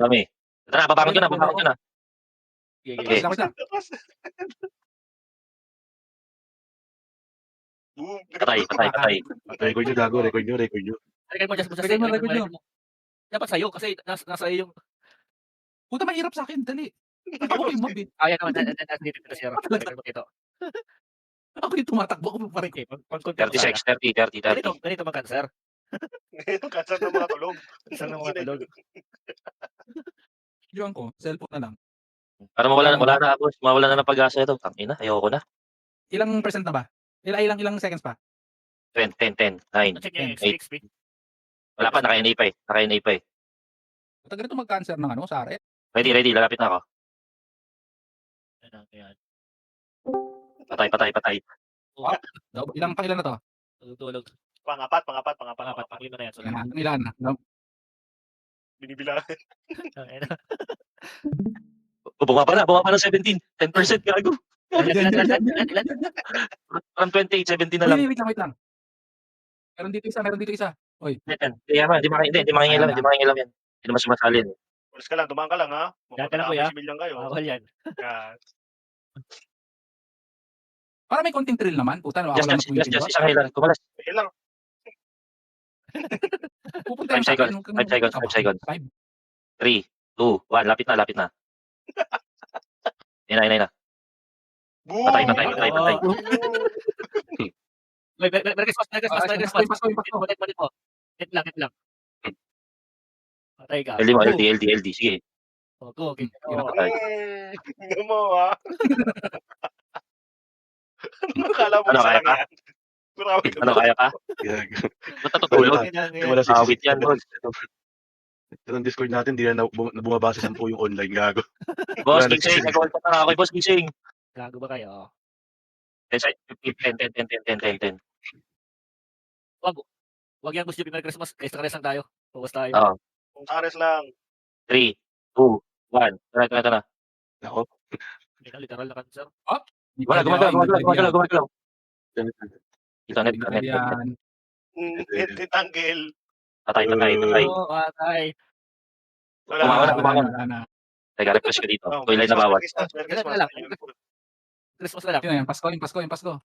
Dami. Tara, babangon ka na, Meron babangon ako. ka na. Sige, Sige. Wait lang, wait lang. Boom. Patay. Record nyo, gago. Record nyo. Record mo, just Record mo, record nyo. mo. Dapat sa'yo kasi nasa iyo yung Puta, mahirap sa akin, dali. Ako yung mob eh. kaya naman nasa dito na siya. Record mo dito. Ako yung tumatakbo, ako pa rin. Okay, pag-confirm 30 sana. seconds, 30. Ganito mag-cancer. Ngayon, cancer ng mga tulog. Cancer ng mga tulog. Diyan ko, cellphone na lang. Para wala na boss, mawala na ng pag-asa ito. Tangina, ayoko na. Ilang percent na ba? Ilang seconds pa? 10, 9. Check yung Eight. XP. Wala pa, naka-NA pa eh. Matagal ito mag-cancer ng ano, sa are. Ready, lalapit na ako. Ayan. Patay. Ilang na to? Tulog. Pangapat. Panglima na yan. So, Ilan na? Binibilangan. ayan. Bumaba na ng 17. 10% gago. Ilan? From 28, 17 na lang. Wait lang. Meron dito isa. Kaya man, hindi mangingilam yan. Hindi naman sumasali yan. Pulis ka lang, dumaan ka lang ha. Yan ka lang, kuya. Civil lang kayo. Bawal yan. Yan. Para may konting thrill naman. Puta, no? Just isang hilan. Kumalas. Sige lang. Pupunta 5 seconds. 5 seconds. 3, 2, 1. Lapit na. Ina na. Boom! Patay. Merry Christmas. Pasko. Balik mo. Hit lang. Patay ka. LD mo, LD. Sige. Go. Okay. Tingnan mo ha. Akala mo Ano, isa kaya lang ka? yan. Grabe ka. Ano, kaya ka? Gago. Ba't natutulog? Wala si Awit yan, boss. Ito ng Discord natin, di na bumaba sa 10 yung online, gago. Boss, Wala Ginseng. na- Nag-call pa na ako. Boss, Ginseng. Gago ba kayo? 10. Wag yan gusto yung Merry Christmas. Rest lang tayo. Bawas tayo. Oo. Kung Sares lang. 3, 2, 1. Ito na. Ako. Literal na cancer. Gumagalaw. Ito, net. Yan. Titanggil. Patay. Oo, patay. Wala. Wala na. Teka, refresh ko dito. Oh, Tuloy na bawal. Merry Christmas. Christmas na lang. Yun, Pasko.